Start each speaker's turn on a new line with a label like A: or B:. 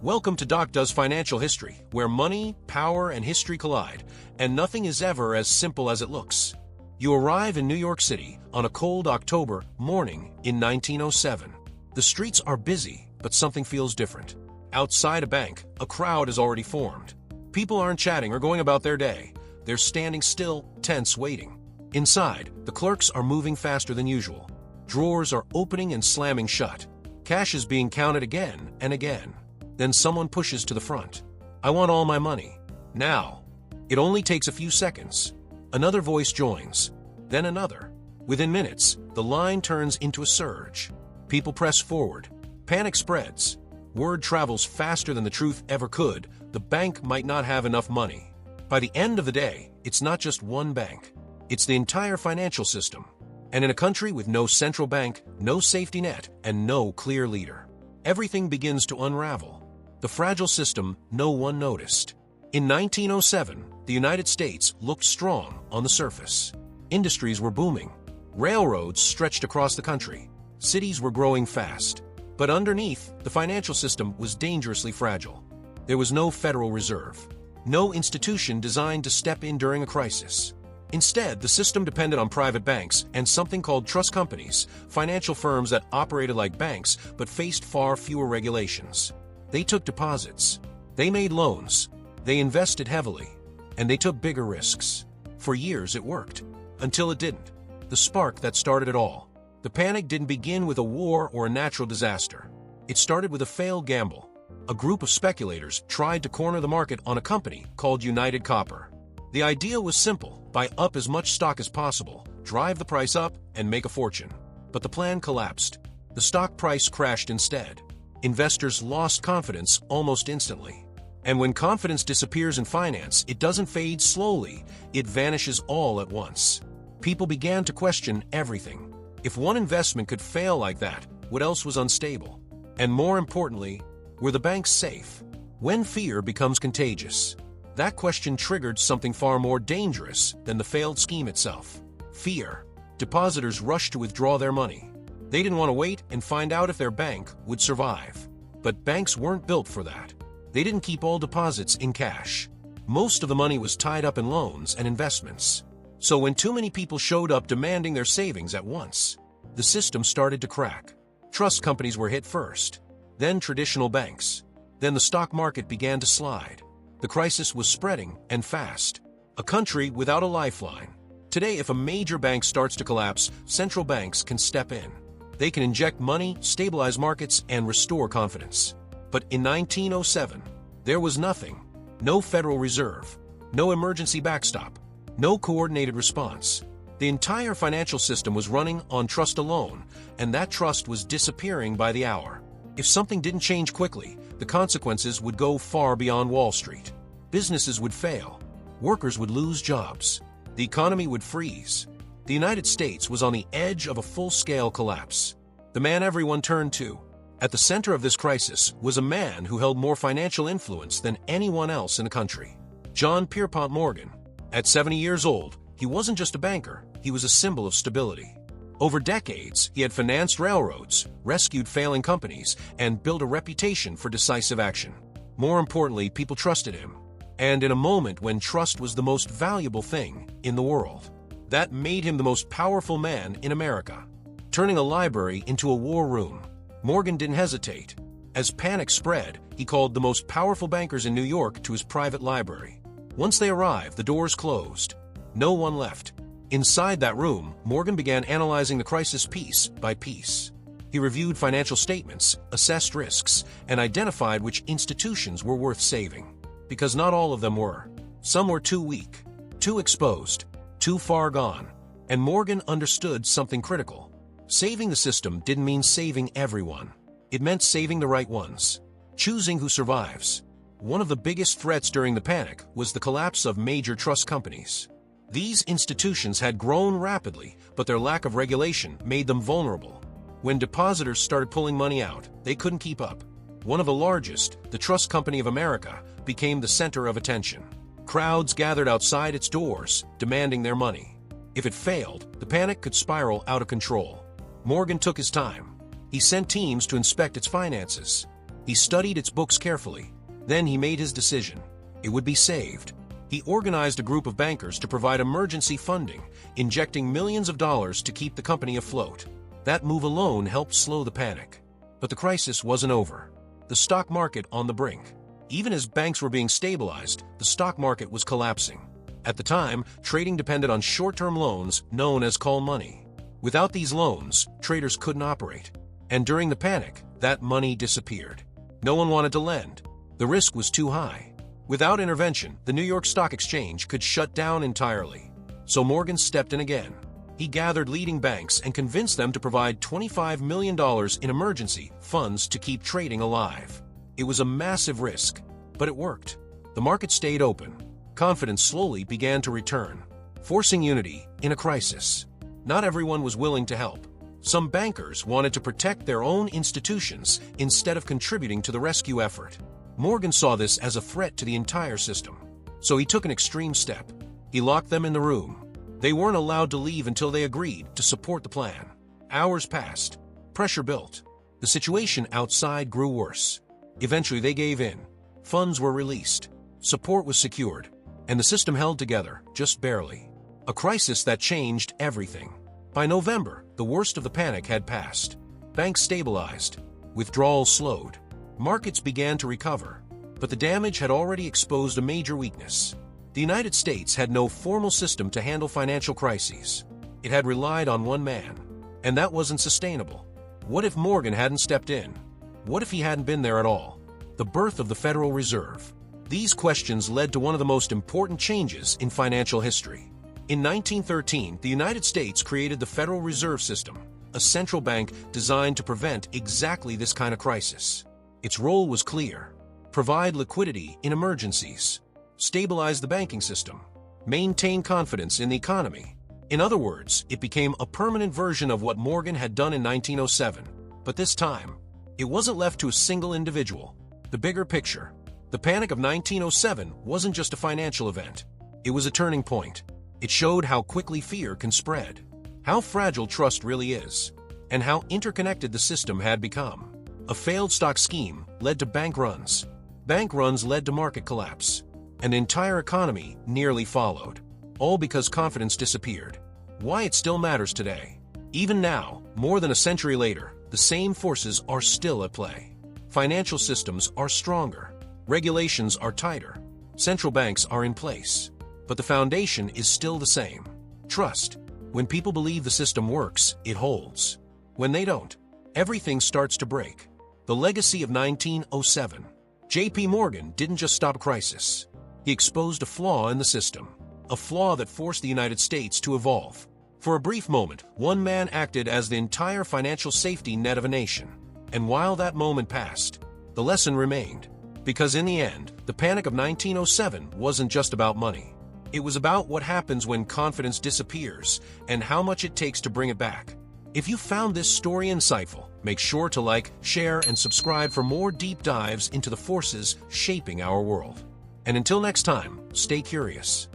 A: Welcome to Doc Does Financial History, where money, power, and history collide, and nothing is ever as simple as it looks. You arrive in New York City on a cold October morning in 1907. The streets are busy, but something feels different. Outside a bank, a crowd has already formed. People aren't chatting or going about their day. They're standing still, tense, waiting. Inside, the clerks are moving faster than usual. Drawers are opening and slamming shut. Cash is being counted again and again. Then someone pushes to the front. "I want all my money. Now." It only takes a few seconds. Another voice joins. Then another. Within minutes, the line turns into a surge. People press forward. Panic spreads. Word travels faster than the truth ever could. The bank might not have enough money. By the end of the day, it's not just one bank. It's the entire financial system. And in a country with no central bank, no safety net, and no clear leader, everything begins to unravel. The fragile system no one noticed. In 1907, the United States looked strong on the surface. Industries were booming. Railroads stretched across the country. Cities were growing fast. But underneath, the financial system was dangerously fragile. There was no Federal Reserve. No institution designed to step in during a crisis. Instead, the system depended on private banks and something called trust companies, financial firms that operated like banks but faced far fewer regulations. They took deposits. They made loans. They invested heavily. And they took bigger risks. For years it worked. Until it didn't. The spark that started it all. The panic didn't begin with a war or a natural disaster. It started with a failed gamble. A group of speculators tried to corner the market on a company called United Copper. The idea was simple: buy up as much stock as possible, drive the price up, and make a fortune. But the plan collapsed. The stock price crashed instead. Investors lost confidence almost instantly. And when confidence disappears in finance, it doesn't fade slowly, it vanishes all at once. People began to question everything. If one investment could fail like that, what else was unstable? And more importantly, were the banks safe? When fear becomes contagious, that question triggered something far more dangerous than the failed scheme itself. Fear. Depositors rushed to withdraw their money. They didn't want to wait and find out if their bank would survive. But banks weren't built for that. They didn't keep all deposits in cash. Most of the money was tied up in loans and investments. So when too many people showed up demanding their savings at once, the system started to crack. Trust companies were hit first. Then traditional banks. Then the stock market began to slide. The crisis was spreading, and fast. A country without a lifeline. Today, if a major bank starts to collapse, central banks can step in. They can inject money, stabilize markets, and restore confidence. But in 1907, there was nothing. No Federal Reserve. No emergency backstop. No coordinated response. The entire financial system was running on trust alone, and that trust was disappearing by the hour. If something didn't change quickly, the consequences would go far beyond Wall Street. Businesses would fail. Workers would lose jobs. The economy would freeze. The United States was on the edge of a full-scale collapse. The man everyone turned to. At the center of this crisis was a man who held more financial influence than anyone else in the country. John Pierpont Morgan. At 70 years old, he wasn't just a banker, he was a symbol of stability. Over decades, he had financed railroads, rescued failing companies, and built a reputation for decisive action. More importantly, people trusted him. And in a moment when trust was the most valuable thing in the world, that made him the most powerful man in America. Turning a library into a war room, Morgan didn't hesitate. As panic spread, he called the most powerful bankers in New York to his private library. Once they arrived, the doors closed. No one left. Inside that room, Morgan began analyzing the crisis piece by piece. He reviewed financial statements, assessed risks, and identified which institutions were worth saving. Because not all of them were. Some were too weak, too exposed, too far gone. And Morgan understood something critical. Saving the system didn't mean saving everyone. It meant saving the right ones. Choosing who survives. One of the biggest threats during the panic was the collapse of major trust companies. These institutions had grown rapidly, but their lack of regulation made them vulnerable. When depositors started pulling money out, they couldn't keep up. One of the largest, the Trust Company of America, became the center of attention. Crowds gathered outside its doors, demanding their money. If it failed, the panic could spiral out of control. Morgan took his time. He sent teams to inspect its finances. He studied its books carefully. Then he made his decision. It would be saved. He organized a group of bankers to provide emergency funding, injecting millions of dollars to keep the company afloat. That move alone helped slow the panic. But the crisis wasn't over. The stock market on the brink. Even as banks were being stabilized, the stock market was collapsing. At the time, trading depended on short-term loans known as call money. Without these loans, traders couldn't operate. And during the panic, that money disappeared. No one wanted to lend. The risk was too high. Without intervention, the New York Stock Exchange could shut down entirely. So Morgan stepped in again. He gathered leading banks and convinced them to provide $25 million in emergency funds to keep trading alive. It was a massive risk, but it worked. The market stayed open. Confidence slowly began to return, forcing unity in a crisis. Not everyone was willing to help. Some bankers wanted to protect their own institutions instead of contributing to the rescue effort. Morgan saw this as a threat to the entire system. So he took an extreme step. He locked them in the room. They weren't allowed to leave until they agreed to support the plan. Hours passed. Pressure built. The situation outside grew worse. Eventually they gave in. Funds were released. Support was secured. And the system held together, just barely. A crisis that changed everything. By November, the worst of the panic had passed. Banks stabilized. Withdrawals slowed. Markets began to recover. But the damage had already exposed a major weakness. The United States had no formal system to handle financial crises. It had relied on one man. And that wasn't sustainable. What if Morgan hadn't stepped in? What if he hadn't been there at all? The birth of the Federal Reserve. These questions led to one of the most important changes in financial history. In 1913, the United States created the Federal Reserve System, a central bank designed to prevent exactly this kind of crisis. Its role was clear: provide liquidity in emergencies, stabilize the banking system, maintain confidence in the economy. In other words, it became a permanent version of what Morgan had done in 1907. But this time, it wasn't left to a single individual. The bigger picture. The panic of 1907 wasn't just a financial event. It was a turning point. It showed how quickly fear can spread, how fragile trust really is, and how interconnected the system had become. A failed stock scheme led to bank runs. Bank runs led to market collapse. And the entire economy nearly followed. All because confidence disappeared. Why it still matters today. Even now, more than a century later, the same forces are still at play. Financial systems are stronger. Regulations are tighter. Central banks are in place. But the foundation is still the same. Trust. When people believe the system works, it holds. When they don't, everything starts to break. The legacy of 1907. J.P. Morgan didn't just stop a crisis. He exposed a flaw in the system. A flaw that forced the United States to evolve. For a brief moment, one man acted as the entire financial safety net of a nation. And while that moment passed, the lesson remained. Because in the end, the panic of 1907 wasn't just about money. It was about what happens when confidence disappears and how much it takes to bring it back. If you found this story insightful, make sure to like, share, and subscribe for more deep dives into the forces shaping our world. And until next time, stay curious.